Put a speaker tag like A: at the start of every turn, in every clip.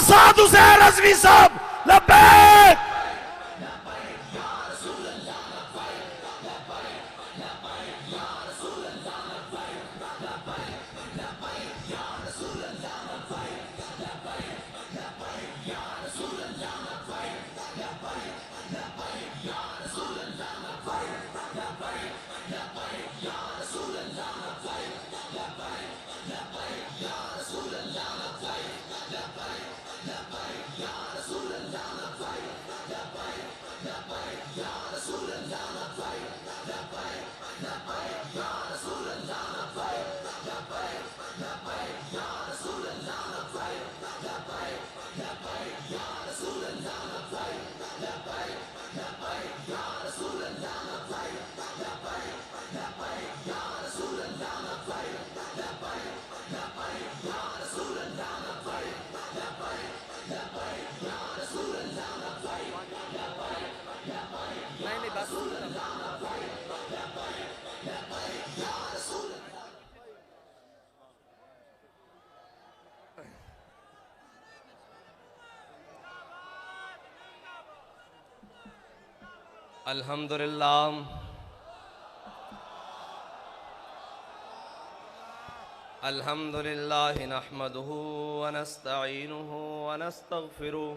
A: साद हुसैन रज़वी साहब लब्बैक।
B: अल्हम्दुलिल्लाह अल्हम्दुलिल्लाह नहमदुहु व नस्तईनुहु व नस्तगफिरुहु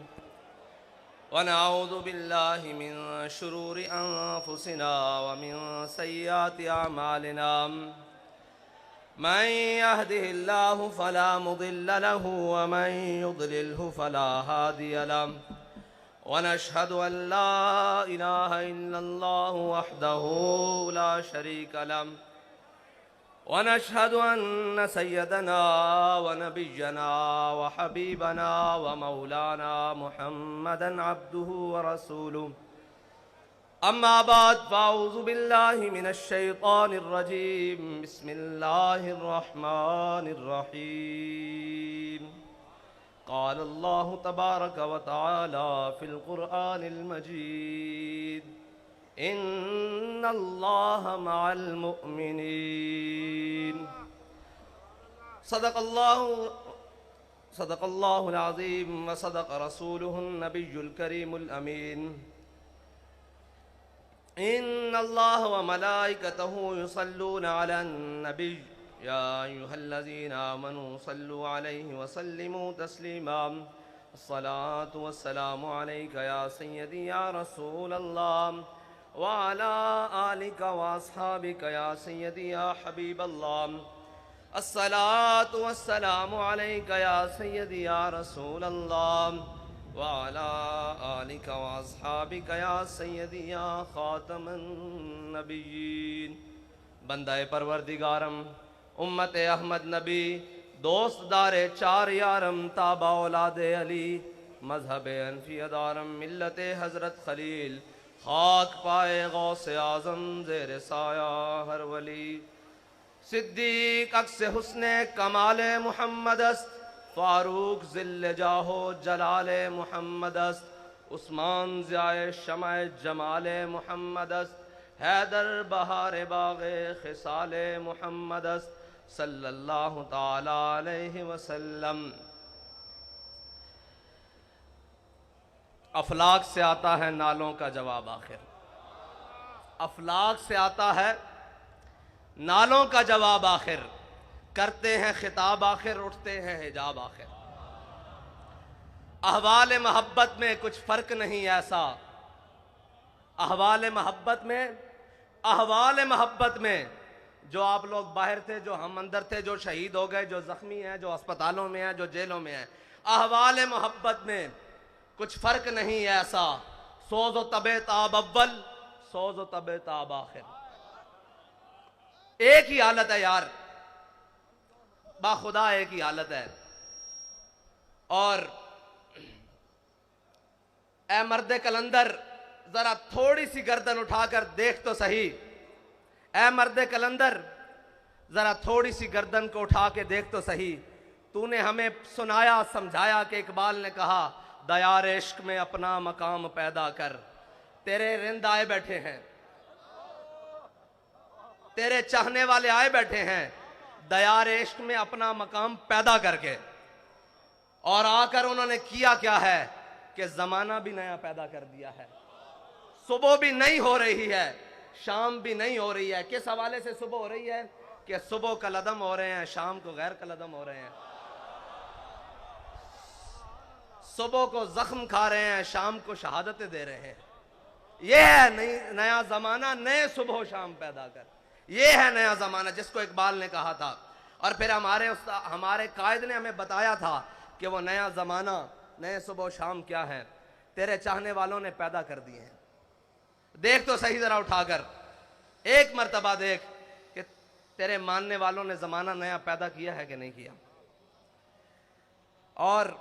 B: व नऊज़ु बिल्लाहि मिन शुरूरि अनफुसिना व मिन सय्यिआति अमालिना मन यहदिहिल्लाहु फला मुदिल्ल लहु व मन युद्लिल्हु फला हादिय लहु वनशहदु अल्ला इलाहा इल्लल्लाहु वहदहु ला शरीका लहु वनशहदु अन्न सय्यदना व नबिय्यना व हबीबना व मौलाना मुहम्मदन अब्दुहु व रसूलुहु अम्मा बाद फ़अऊज़ु बिल्लाहि मिनश शैतानिर रजीम बिस्मिल्लाहिर रहमानिर रहीम क़ाल अल्लाहु तबारक व तआला फ़िल क़ुरआनिल मजीद इन्नल्लाह मअल मुअमिनीन सदक़ल्लाहुल अज़ीम व सदक़ रसूलुहुन नबियुल करीमुल अमीन इन्नल्लाह व मलाइकतहु युसल्लूना अलन नबी या अय्युहल्लज़ीना आमनू सल्लु अलैहि व सल्लिमू तस्लीमा अस्सलातु वस्सलामु अलैका या सय्यदी या रसूलल्लाह व अला आलिका व अस्हाबिका या सय्यदी या हबीबल्लाह अस्सलातु वस्सलामु अलैका या सय्यदी या रसूलल्लाह व अला आलिका व अस्हाबिका या सय्यदी या खातमन नबिय्यीन। बंदाए परवरदिगारम उम्मत अहमद नबी दोस्तदारे चार यारम ताबा औलादे अली मजहब अनफी अदारम मिल्लत हजरत खलील खाक पाए गौसे आजम ज़ेर साया हर वली सिद्दीक अक्स हुस्ने कमाले मुहम्मद अस्त फारूक ज़िल्ले जाहो जलाले मुहम्मद अस्त उस्मान ज़ियाए शमाए जमाले मुहम्मद अस्त हैदर बहारे बागे खिसाले मुहम्मद अस्त सल्लल्लाहु ताला अलैहि वसल्लम। अफलाक से आता है नालों का जवाब आखिर, अफलाक से आता है नालों का जवाब आखिर, करते हैं खिताब आखिर, उठते हैं हिजाब आखिर। अहवाल मोहब्बत में कुछ फर्क नहीं ऐसा, अहवाल मोहब्बत में, अहवाल मोहब्बत में जो आप लोग बाहर थे, जो हम अंदर थे, जो शहीद हो गए, जो जख्मी हैं, जो अस्पतालों में हैं, जो जेलों में हैं, अहवाल मोहब्बत में कुछ फर्क नहीं ऐसा। सोज़ो तबे ताब अव्वल, सोज़ो तबे ताब आखिर, एक ही हालत है यार, बाखुदा एक ही हालत है। और ए मर्दे कलंदर जरा थोड़ी सी गर्दन उठाकर देख तो सही, ए मर्दे कलंदर जरा थोड़ी सी गर्दन को उठा के देख तो सही। तूने हमें सुनाया समझाया कि इकबाल ने कहा दयार इश्क में अपना मकाम पैदा कर। तेरे रिंद आए बैठे हैं, तेरे चाहने वाले आए बैठे हैं, दयार इश्क में अपना मकाम पैदा करके। और आकर उन्होंने किया क्या है कि जमाना भी नया पैदा कर दिया है। सुबह भी नई हो रही है, शाम भी नहीं हो रही है। किस हवाले से सुबह हो रही है कि सुबह कलदम हो रहे हैं, शाम को गैर कलदम हो रहे हैं। सुबह को जख्म खा रहे हैं, शाम को शहादतें दे रहे हैं। यह है नया जमाना, नए सुबह शाम पैदा कर। यह है नया जमाना जिसको इकबाल ने कहा था। और फिर हमारे कायद ने हमें बताया था कि वो नया जमाना, नए सुबह शाम क्या है, तेरे चाहने वालों ने पैदा कर दिए हैं। देख तो सही जरा उठाकर, एक मर्तबा देख कि तेरे मानने वालों ने जमाना नया पैदा किया है कि नहीं किया। और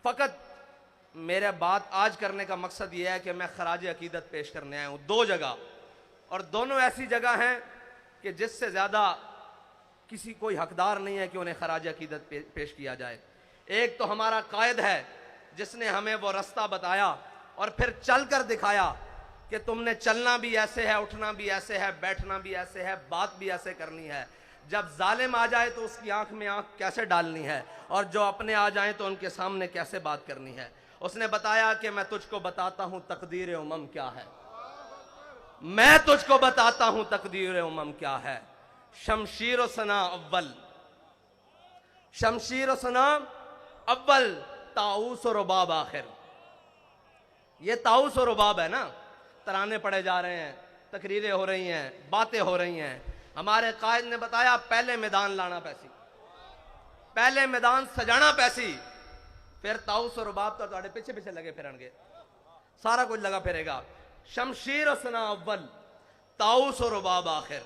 B: फकत मेरा बात आज करने का मकसद यह है कि मैं खराज अकीदत पेश करने आया हूं दो जगह, और दोनों ऐसी जगह हैं कि जिससे ज्यादा किसी कोई हकदार नहीं है कि उन्हें खराज अकीदत पेश किया जाए। एक तो हमारा कायद है जिसने हमें वो रास्ता बताया और फिर चल कर दिखाया कि तुमने चलना भी ऐसे है, उठना भी ऐसे है, बैठना भी ऐसे है, बात भी ऐसे करनी है। जब जालिम आ जाए तो उसकी आंख में आंख कैसे डालनी है, और जो अपने आ जाए तो उनके सामने कैसे बात करनी है। उसने बताया कि मैं तुझको बताता हूं तकदीर उमम क्या है, मैं तुझको बताता हूं तकदीर उमम क्या है। शमशीर सना अव्वल, शमशीर सना अव्वल, ताऊस और रुबाब आखिर। ये ताऊस और रुबाब है ना, तराने पड़े जा रहे हैं, तकरीरें हो रही हैं, बातें हो रही हैं। हमारे कायद ने बताया पहले मैदान लाना पैसी, पहले मैदान सजाना पैसी, फिर ताऊस और रुबाब तो तुम्हारे पीछे पीछे लगे फिरनगे, सारा कुछ लगा फिरेगा। शमशीर सना अव्वल, ताऊस और रुबाब आखिर।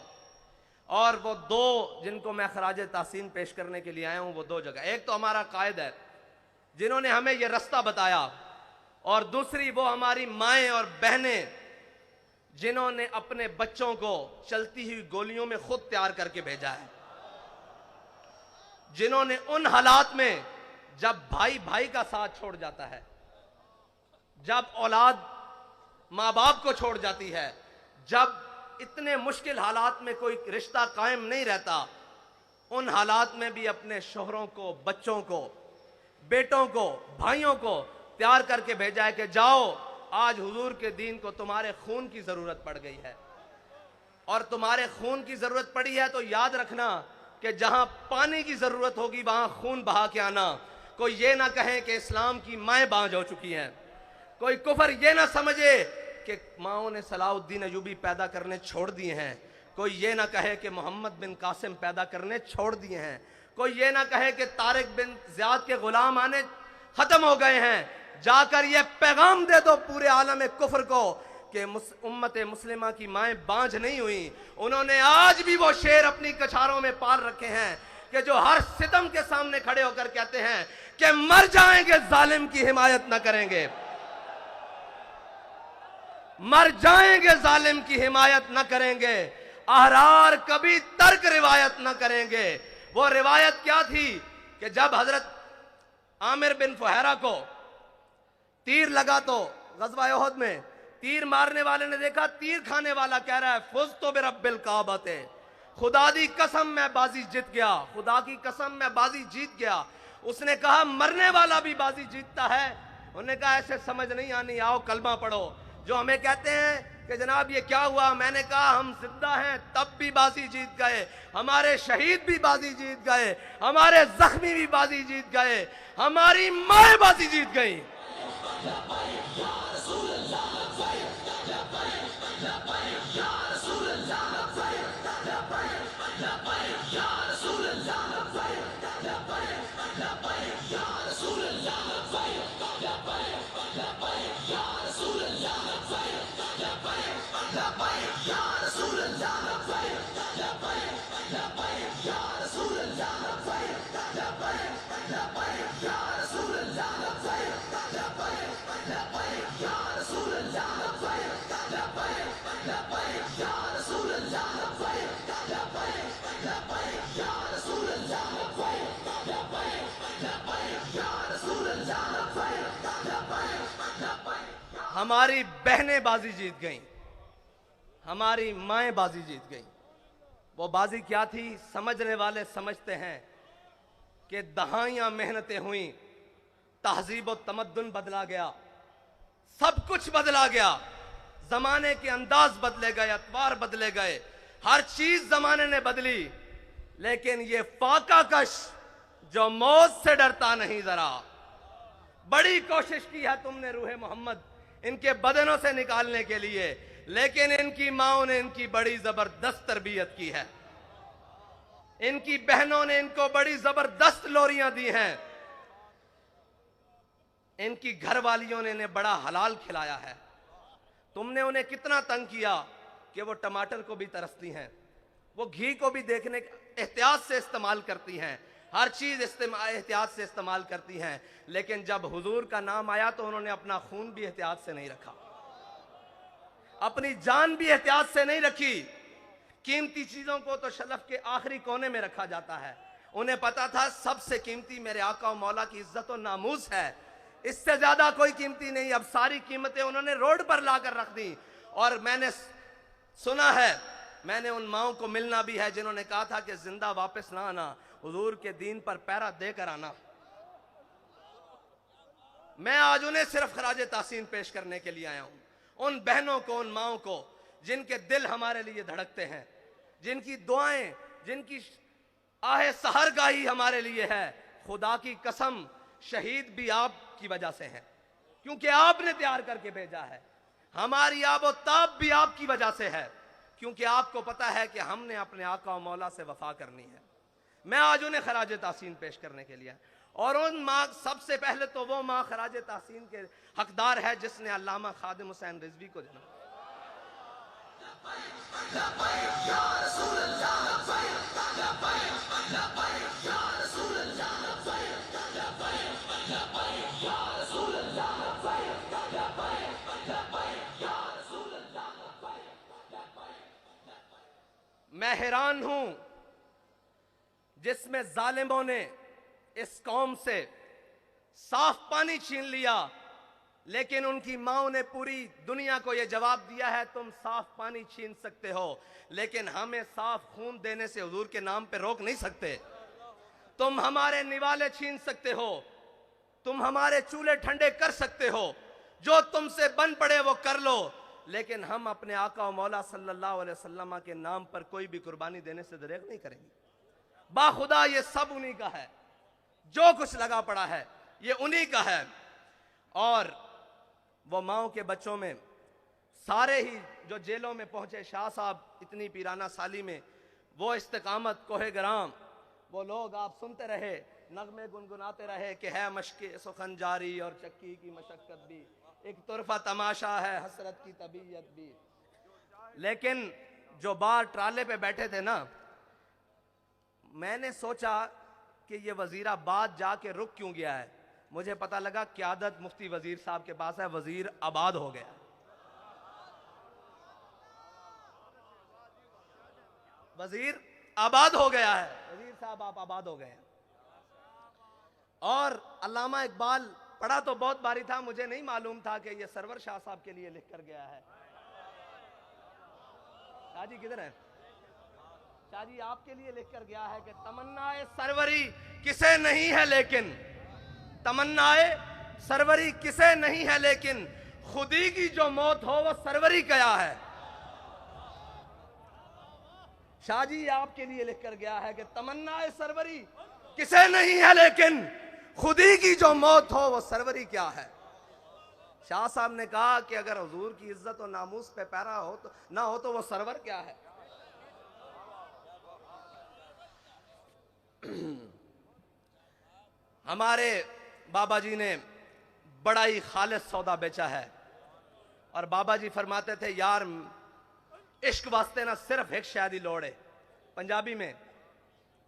B: और वो दो जिनको मैं खराज तासीन पेश करने के लिए आया हूं, वो दो जगह, एक तो हमारा कायद है जिन्होंने हमें ये रास्ता बताया, और दूसरी वो हमारी माएं और बहनें जिन्होंने अपने बच्चों को चलती हुई गोलियों में खुद तैयार करके भेजा है, जिन्होंने उन हालात में जब भाई भाई का साथ छोड़ जाता है, जब औलाद मां बाप को छोड़ जाती है, जब इतने मुश्किल हालात में कोई रिश्ता कायम नहीं रहता, उन हालात में भी अपने शोहरों को, बच्चों को, बेटों को, भाइयों को तैयार करके भेजा है कि जाओ, आज हुजूर के दीन को तुम्हारे खून की जरूरत पड़ गई है। और तुम्हारे खून की जरूरत पड़ी है तो याद रखना कि जहां पानी की जरूरत होगी वहां खून बहा के आना। कोई ये ना कहे कि इस्लाम की माएं बांझ हो चुकी हैं, कोई कुफर ये ना समझे कि माओं ने सलाउद्दीन अयूबी पैदा करने छोड़ दिए हैं, कोई ये ना कहे कि मोहम्मद बिन कासिम पैदा करने छोड़ दिए हैं, कोई ये ना कहे कि तारिक बिन ज़ियाद के गुलाम आने खत्म हो गए हैं। जाकर ये पैगाम दे दो पूरे आलम कुफर को कि उम्मत मुस्लिमा की माएं बांझ नहीं हुई। उन्होंने आज भी वो शेर अपनी कछारों में पाल रखे हैं कि जो हर सितम के सामने खड़े होकर कहते हैं कि मर जाएंगे जालिम की हिमायत न करेंगे, मर जाएंगे जालिम की हिमायत न करेंगे, अहरार कभी तर्क रिवायत न करेंगे। वो रिवायत क्या थी कि जब हजरत आमिर बिन फुहैरा को तीर लगा तो गज़वा उहद में तीर मारने वाले ने देखा तीर खाने वाला कह रहा है फुज़ तो बिरब्बिल काबते, खुदा दी कसम मैं बाजी जीत गया, खुदा की कसम मैं बाजी जीत गया। उसने कहा मरने वाला भी बाजी जीतता है। उन्होंने कहा ऐसे समझ नहीं आनी, आओ कलमा पढ़ो। जो हमें कहते हैं कि जनाब ये क्या हुआ, मैंने कहा हम जिंदा हैं तब भी बाजी जीत गए, हमारे शहीद भी बाजी जीत गए, हमारे जख्मी भी बाजी जीत गए, हमारी माएं बाजी जीत गई। हमारी बहनें बाजी जीत गईं, हमारी माएं बाजी जीत गईं। वो बाजी क्या थी समझने वाले समझते हैं। कि दहाइयां मेहनतें हुई, तहजीब और तमद्दुन बदला गया, सब कुछ बदला गया, जमाने के अंदाज बदले गए, अतवार बदले गए, हर चीज जमाने ने बदली, लेकिन ये फाका कश जो मौत से डरता नहीं, जरा बड़ी कोशिश की है तुमने रूहे मोहम्मद इनके बदनों से निकालने के लिए, लेकिन इनकी माओं ने इनकी बड़ी जबरदस्त तरबियत की है, इनकी बहनों ने इनको बड़ी जबरदस्त लोरियां दी हैं, इनकी घरवालियों ने इन्हें बड़ा हलाल खिलाया है। तुमने उन्हें कितना तंग किया कि वो टमाटर को भी तरसती हैं, वो घी को भी देखने एहतियात से इस्तेमाल करती हैं, हर चीज एहतियात से इस्तेमाल करती हैं, लेकिन जब हुजूर का नाम आया तो उन्होंने अपना खून भी एहतियात से नहीं रखा, अपनी जान भी एहतियात से नहीं रखी। कीमती चीजों को तो शलफ के आखिरी कोने में रखा जाता है। उन्हें पता था सबसे कीमती मेरे आका और मौला की इज्जत और नामूस है, इससे ज्यादा कोई कीमती नहीं। अब सारी कीमतें उन्होंने रोड पर लाकर रख दी। और मैंने सुना है, मैंने उन माओं को मिलना भी है जिन्होंने कहा था कि जिंदा वापस ना आना, हुजूर के दीन पर पैरा देकर आना। मैं आज उन्हें सिर्फ खराज तासीन पेश करने के लिए आया हूं, उन बहनों को, उन माओं को जिनके दिल हमारे लिए धड़कते हैं, जिनकी दुआएं, जिनकी आहे सहरगाही हमारे लिए है। खुदा की कसम, शहीद भी आपकी वजह से है, क्योंकि आपने तैयार करके भेजा है। हमारी आबोताब भी आपकी वजह से है, क्योंकि आपको पता है कि हमने अपने आका और मौला से वफा करनी है। मैं आज उन्हें खराज तासीन पेश करने के लिए, और उन माँ, सबसे पहले तो वो माँ खराज तासीन के हकदार है जिसने अल्लामा खादिम हुसैन रिजवी को जन्म। मैं हैरान हूं जिसमें जालिमों ने इस कौम से साफ पानी छीन लिया, लेकिन उनकी माओं ने पूरी दुनिया को यह जवाब दिया है, तुम साफ पानी छीन सकते हो, लेकिन हमें साफ खून देने से हुजूर के नाम पे रोक नहीं सकते। तुम हमारे निवाले छीन सकते हो, तुम हमारे चूल्हे ठंडे कर सकते हो, जो तुमसे बन पड़े वो कर लो, लेकिन हम अपने आका और मौला सल्लल्लाहु अलैहि वसल्लम के नाम पर कोई भी कुर्बानी देने से दरेक नहीं करेंगे। बाखुदा ये सब उन्हीं का है, जो कुछ लगा पड़ा है ये उन्हीं का है। और वो माओं के बच्चों में सारे ही जो जेलों में पहुंचे शाह साहब इतनी पीराना साली में, वो इस्तिकामत कोहे ग्राम, वो लोग आप सुनते रहे, नगमे गुनगुनाते रहे कि है मशक़े सुखन जारी और चक्की की मशक्कत भी, एक तुरफा तमाशा है हसरत की तबीयत भी। लेकिन जो बाहर ट्राले पे बैठे थे ना, मैंने सोचा कि ये वजीराबाद जाके रुक क्यों गया है। मुझे पता लगा क़यादत मुफ्ती वजीर साहब के पास है, वजीर आबाद हो गया, वजीर आबाद हो गया है, वजीर साहब आप आबाद हो गए। और अल्लामा इकबाल पढ़ा तो बहुत बारी था, मुझे नहीं मालूम था कि ये सरवर शाह साहब के लिए लिख कर गया है। शाह जी किधर है? शाह जी आपके लिए लिख कर गया है कि तमन्नाए सरवरी किसे नहीं है लेकिन, तमन्नाए सरवरी किसे नहीं है लेकिन, खुदी की जो मौत हो वो सरवरी क्या है। शाह जी आपके लिए लिख कर गया है कि तमन्नाए सरवरी किसे नहीं है लेकिन, खुदी की जो मौत हो वो सरवरी क्या है। शाह साहब ने कहा कि अगर हुजूर की इज्जत और नामूस पे पैरा हो तो ना हो तो वो सरवर क्या है। हमारे बाबा जी ने बड़ा ही खालिस सौदा बेचा है, और बाबा जी फरमाते थे यार इश्क वास्ते ना सिर्फ एक शादी लोड़ है। पंजाबी में,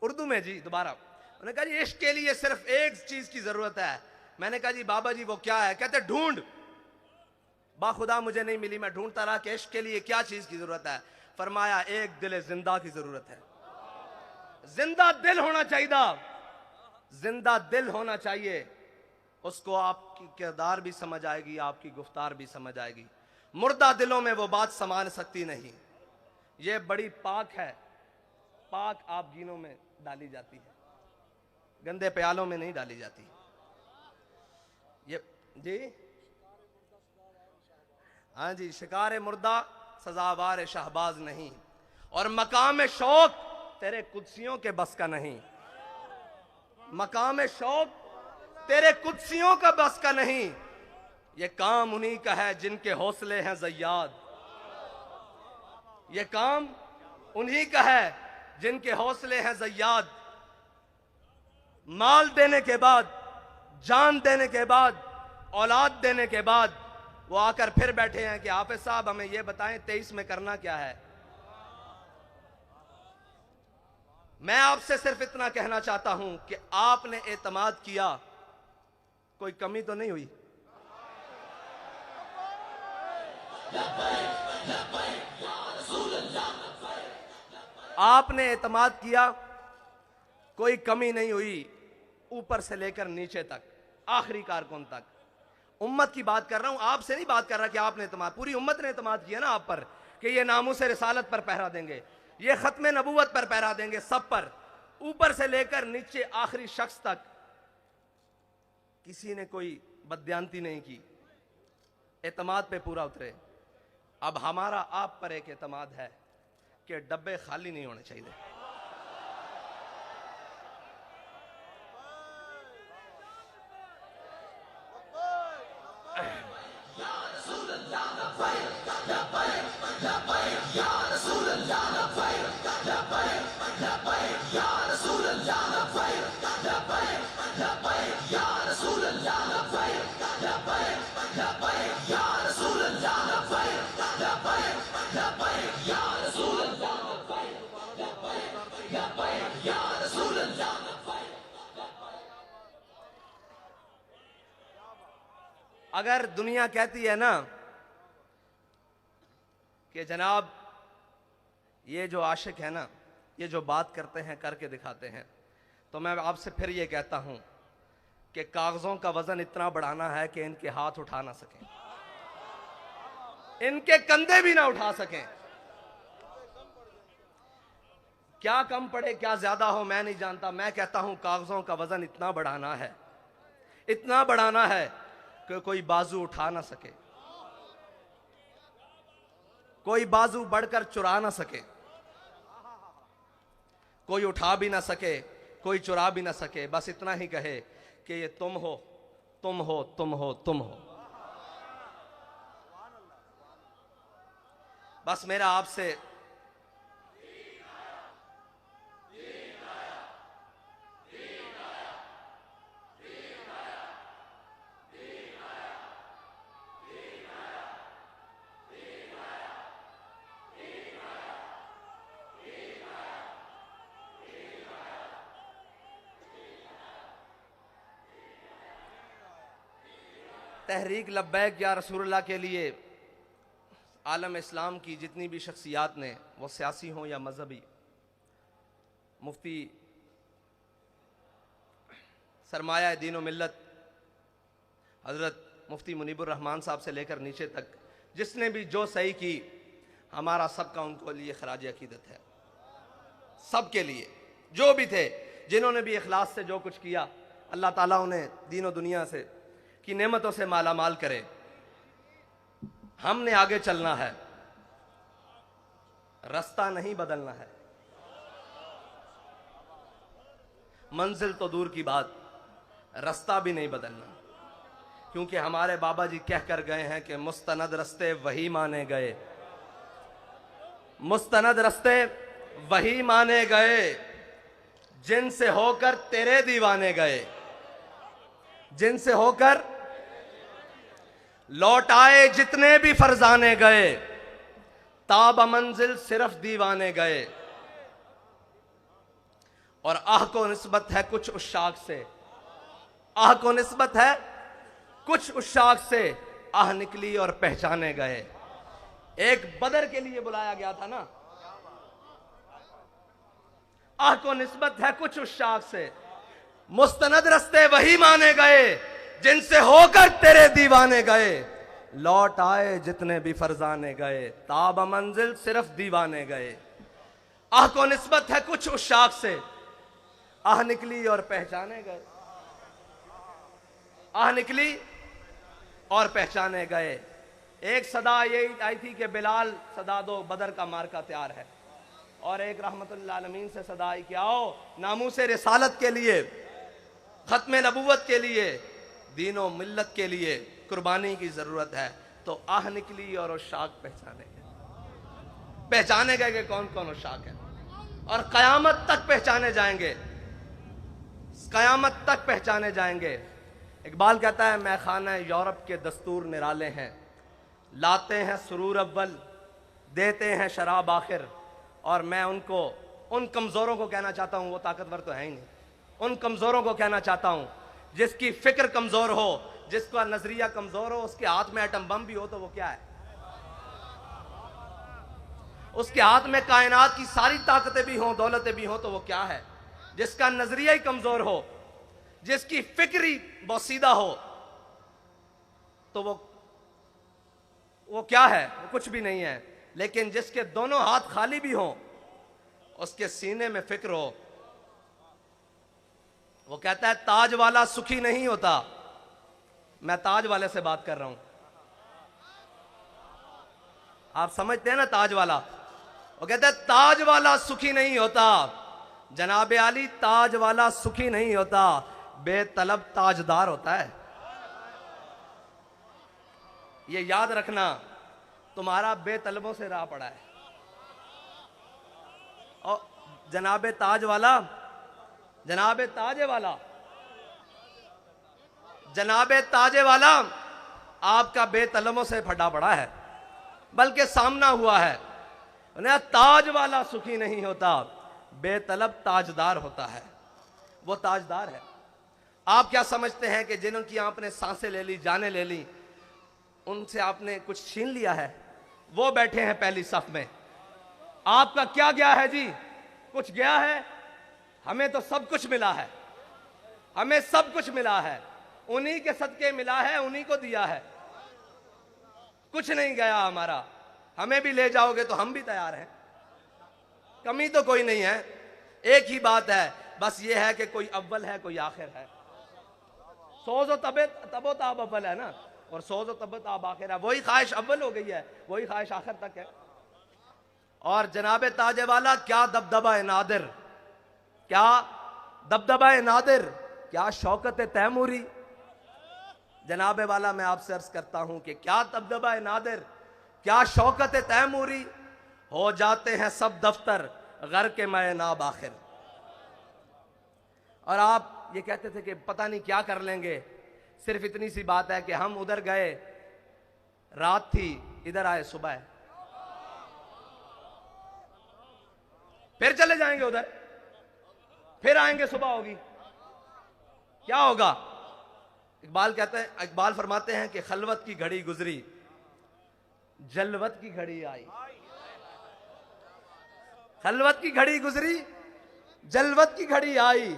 B: उर्दू में जी दोबारा उन्होंने कहा जी इश्क के लिए सिर्फ एक चीज की जरूरत है। मैंने कहा जी बाबा जी वो क्या है? कहते ढूंढ। बाखुदा मुझे नहीं मिली, मैं ढूंढता रहा कि इश्क के लिए क्या चीज की जरूरत है। फरमाया एक दिल जिंदा की जरूरत है। जिंदा दिल होना चाहिए, जिंदा दिल होना चाहिए, उसको आपकी किरदार भी समझ आएगी, आपकी गुफ्तार भी समझ आएगी। मुर्दा दिलों में वो बात समा सकती नहीं। ये बड़ी पाक है, पाक आप गीनों में डाली जाती है। गंदे प्यालों में नहीं डाली जाती। ये जी हाँ जी, शिकार मुर्दा सजावार शहबाज नहीं, और मकाम शौक तेरे कुदसियों के बस का नहीं। मकाम शौक तेरे कुदसियों का बस का नहीं। ये काम उन्हीं का है जिनके हौसले हैं ज़य्याद। ये काम उन्हीं का है जिनके हौसले हैं ज़य्याद। माल देने के बाद, जान देने के बाद, औलाद देने के बाद वो आकर फिर बैठे हैं कि हाफिज साहब हमें ये बताएं 23 में करना क्या है। मैं आपसे सिर्फ इतना कहना चाहता हूं कि आपने एतमाद किया, कोई कमी तो नहीं हुई। आपने एतमाद किया, कोई कमी नहीं हुई, ऊपर से लेकर नीचे तक, आखिरी कारकुन तक। उम्मत की बात कर रहा हूं, आपसे नहीं बात कर रहा कि आपने एतमाद, पूरी उम्मत ने एतमाद किया ना आप पर कि ये नामूस रिसालत पर पहरा देंगे, ये खत्म नबूवत पर पहरा देंगे, सब पर, ऊपर से लेकर नीचे आखिरी शख्स तक। किसी ने कोई बदयांती नहीं की, एतमाद पे पूरा उतरे। अब हमारा आप पर एक एतमाद है कि डब्बे खाली नहीं होने चाहिए। अगर दुनिया कहती है ना कि जनाब ये जो आशिक है ना, ये जो बात करते हैं करके दिखाते हैं, तो मैं आपसे फिर ये कहता हूं कि कागजों का वजन इतना बढ़ाना है कि इनके हाथ उठा ना सकें, इनके कंधे भी ना उठा सकें। क्या कम पड़े क्या ज्यादा हो मैं नहीं जानता, मैं कहता हूं कागजों का वजन इतना बढ़ाना है, इतना बढ़ाना है कि कोई बाजू उठा ना सके, कोई बाजू बढ़कर चुरा ना सके, कोई उठा भी ना सके, कोई चुरा भी ना सके। बस इतना ही कहे कि ये तुम हो, तुम हो, तुम हो, तुम हो। बस मेरा आपसे तहरीक लब्बैक या रसूलुल्लाह के लिए आलम इस्लाम की जितनी भी शख्सियात ने, वो सियासी हों या मजहबी, मुफ्ती सरमाया दीन व मिल्लत हज़रत मुफ्ती मुनीबुर रहमान साहब से लेकर नीचे तक, जिसने भी जो सही की, हमारा सबका उनको लिए खराज अकीदत है। सबके लिए जो भी थे, जिन्होंने भी इखलास से जो कुछ किया, अल्लाह ताला उन्हें दीन व दुनिया से की नेमतों से माला माल करे। हमने आगे चलना है, रास्ता नहीं बदलना है। मंजिल तो दूर की बात, रास्ता भी नहीं बदलना, क्योंकि हमारे बाबा जी कह कर गए हैं कि मुस्तनद रस्ते वही माने गए, मुस्तनद रस्ते वही माने गए जिनसे होकर तेरे दीवाने गए, जिनसे होकर लौट आए जितने भी फरजाने गए, ताब मंजिल सिर्फ दीवाने गए। और आह को निस्बत है कुछ उशाक से, आह को निस्बत है कुछ उशाक से, आह निकली और पहचाने गए। एक बदर के लिए बुलाया गया था ना, आह को निस्बत है कुछ उशाक से, मुस्तनद रस्ते वही माने गए जिनसे होकर तेरे दीवाने गए, लौट आए जितने भी फरजाने गए, ताब मंजिल सिर्फ दीवाने गए। आह को निस्बत है कुछ उशाक से, आह निकली और पहचाने गए, आह निकली और पहचाने गए। एक सदा यही आई थी कि बिलाल सदा दो, बदर का मार्का तैयार है। और एक रहमतुल्लिल आलमीन से सदा आई कि आओ नामूसे रिसालत के लिए, खत्म नबूवत के लिए, दीनो मिल्लत के लिए कुर्बानी की जरूरत है। तो आह निकली और शाख पहचाने गए कि कौन कौन शाख है। और कयामत तक पहचाने जाएंगे, कयामत तक पहचाने जाएंगे। इकबाल कहता है मैं खाना यूरोप के दस्तूर निराले हैं, लाते हैं सुरूर अव्वल, देते हैं शराब आखिर। और मैं उनको, उन कमजोरों को कहना चाहता हूं, वो ताकतवर तो है ही नहीं, उन कमजोरों को कहना चाहता हूं जिसकी फिक्र कमजोर हो, जिसका नजरिया कमजोर हो, उसके हाथ में एटम बम भी हो तो वो क्या है, उसके हाथ में कायनात की सारी ताकतें भी हों, दौलतें भी हों तो वो क्या है। जिसका नजरिया ही कमजोर हो, जिसकी फिक्री बोसीदा हो तो वो क्या है, वो कुछ भी नहीं है। लेकिन जिसके दोनों हाथ खाली भी हों, उसके सीने में फिक्र हो, वो कहता है ताज वाला सुखी नहीं होता। मैं ताज वाले से बात कर रहा हूं, आप समझते हैं ना ताज वाला। वो कहता है ताज वाला सुखी नहीं होता, जनाबे आली ताज वाला सुखी नहीं होता, बेतलब ताजदार होता है। ये याद रखना, तुम्हारा बेतलबों से राह पड़ा है। और जनाबे ताज वाला, जनाबे ताजे वाला, जनाबे ताजे वाला आपका बेतलबों से फटा पड़ा है, बल्कि सामना हुआ है। ताज वाला सुखी नहीं होता, बेतलब ताजदार होता है। वो ताजदार है। आप क्या समझते हैं कि जिनकी आपने सांसें ले ली, जानें ले ली, उनसे आपने कुछ छीन लिया है? वो बैठे हैं पहली सफ में। आपका क्या गया है जी? कुछ गया है? हमें तो सब कुछ मिला है, हमें सब कुछ मिला है, उन्हीं के सदके मिला है, उन्हीं को दिया है, कुछ नहीं गया हमारा। हमें भी ले जाओगे तो हम भी तैयार हैं, कमी तो कोई नहीं है। एक ही बात है, बस ये है कि कोई अव्वल है, कोई आखिर है। सोजो तबो ताब अव्वल है ना, और सोजो तबो ताब आखिर है। वही ख्वाहिश अव्वल हो गई है, वही ख्वाहिश आखिर तक है। और जनाबे ताजे वाला क्या दबदबा नादिर, क्या दबदबा नादिर, क्या शौकत तैमूरी। जनाबे वाला मैं आपसे अर्ज करता हूं कि क्या दबदबा नादिर, क्या शौकत तैमूरी। हो जाते हैं सब दफ्तर घर के मैं नाब आखिर। और आप ये कहते थे कि पता नहीं क्या कर लेंगे। सिर्फ इतनी सी बात है कि हम उधर गए, रात थी, इधर आए सुबह, फिर चले जाएंगे उधर, फिर आएंगे सुबह होगी, क्या होगा? इकबाल कहते हैं, इकबाल फरमाते हैं कि खलवत की घड़ी गुजरी, जलवत की घड़ी आई। खलवत की घड़ी गुजरी, जलवत की घड़ी आई,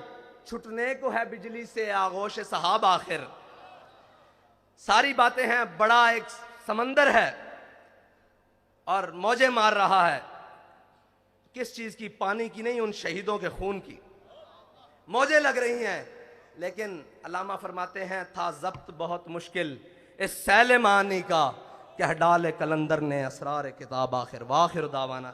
B: छुटने को है बिजली से आगोश सहाब आखिर। सारी बातें हैं, बड़ा एक समंदर है और मौजें मार रहा है। किस चीज की? पानी की नहीं, उन शहीदों के खून की मौजें लग रही हैं। लेकिन अल्लामा फरमाते हैं था जब्त बहुत मुश्किल इस सैल मानी का, कह डाले कलंदर ने असरार किताब आखिर। वाखिर दावाना।